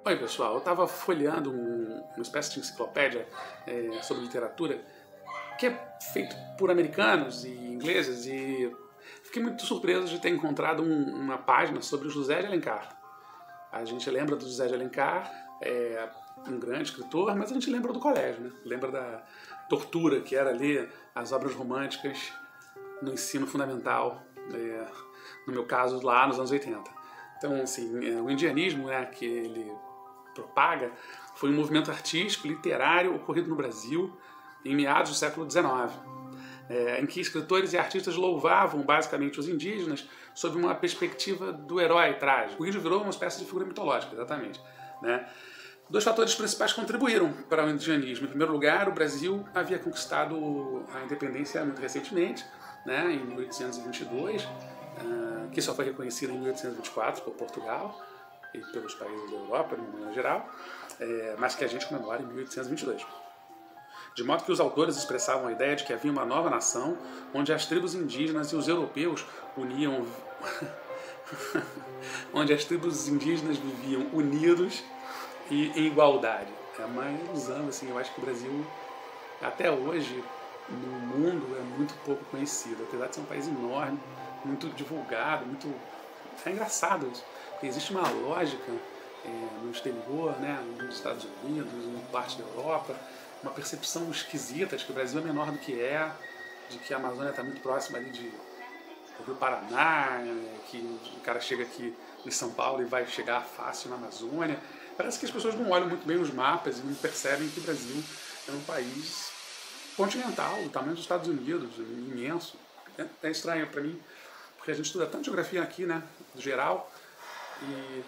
Oi pessoal, eu estava folheando uma espécie de enciclopédia sobre literatura que é feito por americanos e ingleses e fiquei muito surpreso de ter encontrado uma página sobre o José de Alencar. A gente lembra do José de Alencar, um grande escritor, mas a gente lembra do colégio, né? Lembra da tortura que era ler as obras românticas no ensino fundamental, no meu caso lá nos anos 80. Então, assim, o indianismo, né, que ele propaga foi um movimento artístico, literário ocorrido no Brasil em meados do século XIX, em que escritores e artistas louvavam basicamente os indígenas sob uma perspectiva do herói trágico. O índio virou uma espécie de figura mitológica, exatamente, né? Dois fatores principais contribuíram para o indianismo. Em primeiro lugar, o Brasil havia conquistado a independência muito recentemente, né, em 1822, que só foi reconhecida em 1824 por Portugal e pelos países da Europa, de uma maneira geral, mas que a gente comemora em 1822. De modo que os autores expressavam a ideia de que havia uma nova nação onde as tribos indígenas e os europeus uniam... onde as tribos indígenas viviam unidos e em igualdade. É uma ilusão, assim, eu acho que o Brasil, até hoje, no mundo, é muito pouco conhecido, apesar de ser um país enorme, muito divulgado, muito... É engraçado isso, porque existe uma lógica no exterior, né, nos Estados Unidos, em parte da Europa, uma percepção esquisita de que o Brasil é menor do que é, de que a Amazônia está muito próxima ali do Rio Paraná, que o cara chega aqui em São Paulo e vai chegar fácil na Amazônia. Parece que as pessoas não olham muito bem os mapas e não percebem que o Brasil é um país continental, do tamanho dos Estados Unidos, imenso. É estranho para mim, porque a gente estuda tanto geografia aqui, né, no geral, e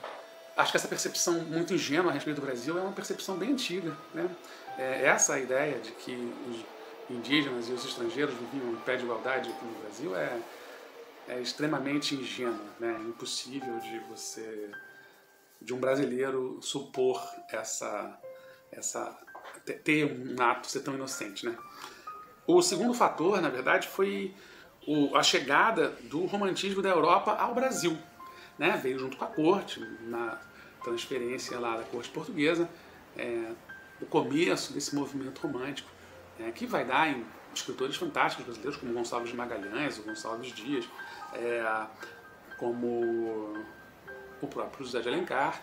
acho que essa percepção muito ingênua a respeito do Brasil é uma percepção bem antiga, né? Essa ideia de que os indígenas e os estrangeiros viviam em pé de igualdade aqui no Brasil é extremamente ingênua, né? É impossível de um brasileiro supor ter um ato ser tão inocente, né? O segundo fator, na verdade, foi a chegada do romantismo da Europa ao Brasil, né? Veio junto com a corte, na transferência lá da corte portuguesa, o começo desse movimento romântico, que vai dar em escritores fantásticos brasileiros como Gonçalves de Magalhães, ou Gonçalves Dias, como o próprio José de Alencar,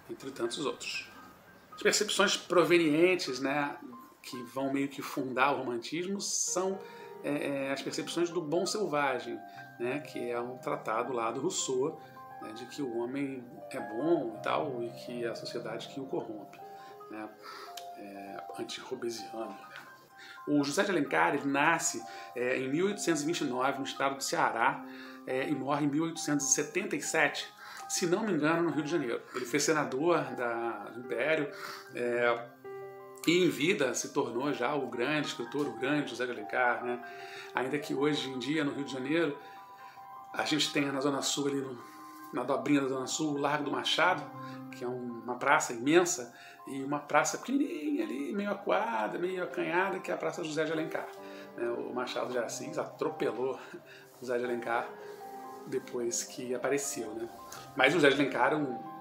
entre tantos outros. As percepções provenientes, né, que vão meio que fundar o romantismo são as percepções do bom selvagem, né, que é um tratado lá do Rousseau, né, de que o homem é bom e tal, e que é a sociedade que o corrompe, né, anti-robesiano. Né. O José de Alencar ele nasce em 1829 no estado do Ceará e morre em 1877, se não me engano, no Rio de Janeiro. Ele foi senador do Império e em vida se tornou já o grande escritor, o grande José de Alencar, né? Ainda que hoje em dia, no Rio de Janeiro, a gente tenha na Zona Sul, ali na dobrinha da Zona Sul, o Largo do Machado, que é uma praça imensa, e uma praça pequenininha ali, meio aquada, meio acanhada, que é a Praça José de Alencar. O Machado de Assis atropelou José de Alencar depois que apareceu, né? Mas o José de Alencar é um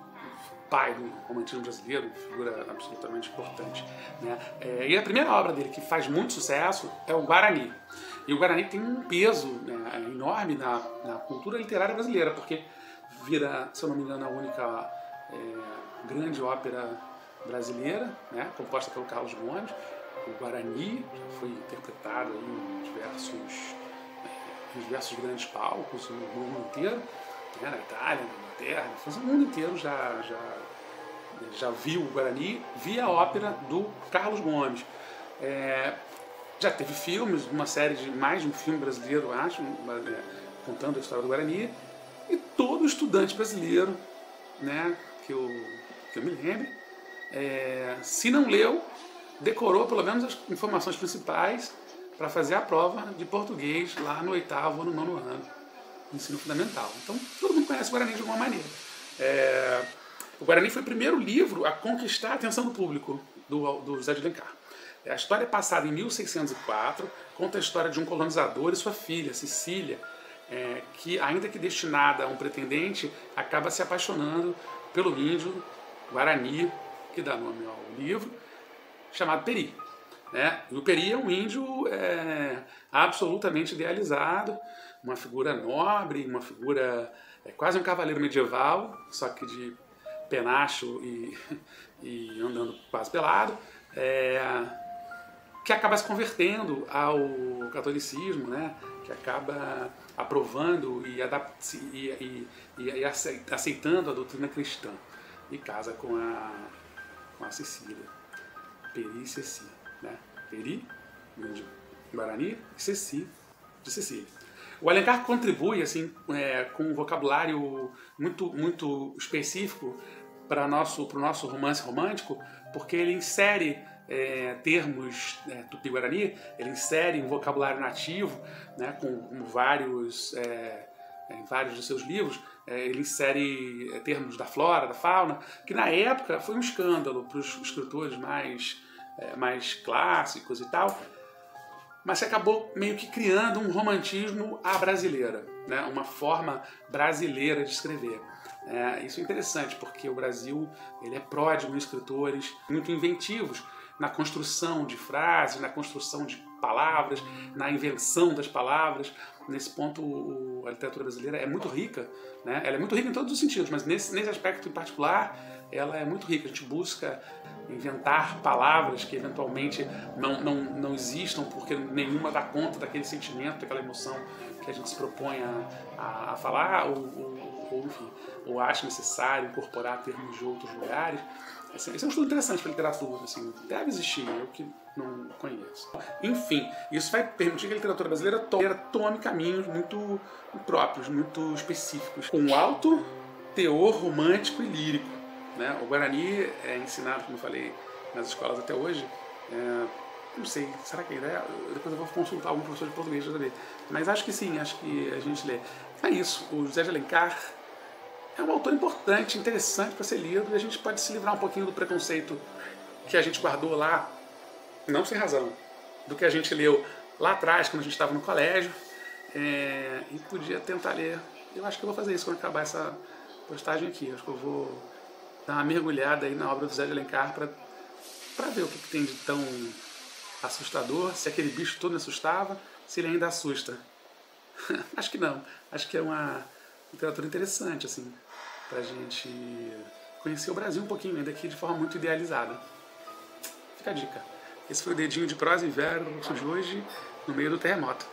pai do romantismo brasileiro, figura absolutamente importante, né? E a primeira obra dele, que faz muito sucesso, é o Guarani. E o Guarani tem um peso, né, enorme na cultura literária brasileira, porque vira, se eu não me engano, a única grande ópera brasileira, né, composta pelo Carlos Gomes. O Guarani já foi interpretado em diversos grandes palcos no mundo inteiro, né, na Itália, na Inglaterra, o mundo inteiro já viu o Guarani via a ópera do Carlos Gomes. Já teve filmes, mais de um filme brasileiro, acho, contando a história do Guarani, e todo estudante brasileiro, né, que eu me lembre, se não leu, decorou pelo menos as informações principais para fazer a prova de português lá no 8º ou no 9º ano do ensino fundamental. Então, todo mundo conhece o Guarani de alguma maneira. O Guarani foi o primeiro livro a conquistar a atenção do público do José de Alencar. A história é passada em 1604, conta a história de um colonizador e sua filha, Cecília, que, ainda que destinada a um pretendente, acaba se apaixonando pelo índio guarani, que dá nome ao livro, chamado Peri. Né? E o Peri é um índio absolutamente idealizado, uma figura nobre, uma figura quase um cavaleiro medieval, só que de penacho e andando quase pelado, que acaba se convertendo ao catolicismo, né? Que acaba aprovando e aceitando a doutrina cristã e casa com a Cecília. Peri e Ceci. Né? Peri, índio guarani, e Ceci, de Cecília. O Alencar contribui assim, com um vocabulário muito específico para o nosso romance romântico, porque ele insere termos tupi-guarani, ele insere um vocabulário nativo, né, com vários, em vários dos seus livros, ele insere termos da flora, da fauna, que na época foi um escândalo para os escritores mais clássicos e tal, mas se acabou meio que criando um romantismo à brasileira, né? Uma forma brasileira de escrever. Isso é interessante, porque o Brasil ele é pródigo em escritores muito inventivos na construção de frases, na construção de palavras, na invenção das palavras. Nesse ponto, a literatura brasileira é muito rica, né? Ela é muito rica em todos os sentidos, mas nesse aspecto em particular, ela é muito rica. A gente busca inventar palavras que eventualmente não existam, porque nenhuma dá conta daquele sentimento, daquela emoção que a gente se propõe a falar, enfim, ou acha necessário incorporar termos de outros lugares. Esse é um estudo interessante para a literatura, assim, deve existir, eu que não conheço. Enfim, isso vai permitir que a literatura brasileira tome caminhos muito próprios, muito específicos, com alto teor romântico e lírico. Né? O Guarani é ensinado, como eu falei, nas escolas até hoje. Não sei, será que a ideia? Depois eu vou consultar algum professor de português para saber. Mas acho que sim, acho que a gente lê. É isso, o José de Alencar é um autor importante, interessante para ser lido, e a gente pode se livrar um pouquinho do preconceito que a gente guardou lá, não sem razão, do que a gente leu lá atrás, quando a gente estava no colégio, e podia tentar ler. Eu acho que eu vou fazer isso quando acabar essa postagem aqui. Acho que eu vou dar uma mergulhada aí na obra do José de Alencar para ver o que tem de tão assustador, se aquele bicho todo me assustava, se ele ainda assusta. Acho que não. Acho que é uma literatura interessante, assim, pra gente conhecer o Brasil um pouquinho, ainda aqui de forma muito idealizada. Fica a dica. Esse foi o Dedinho de Prosa e Verso de hoje, no meio do terremoto.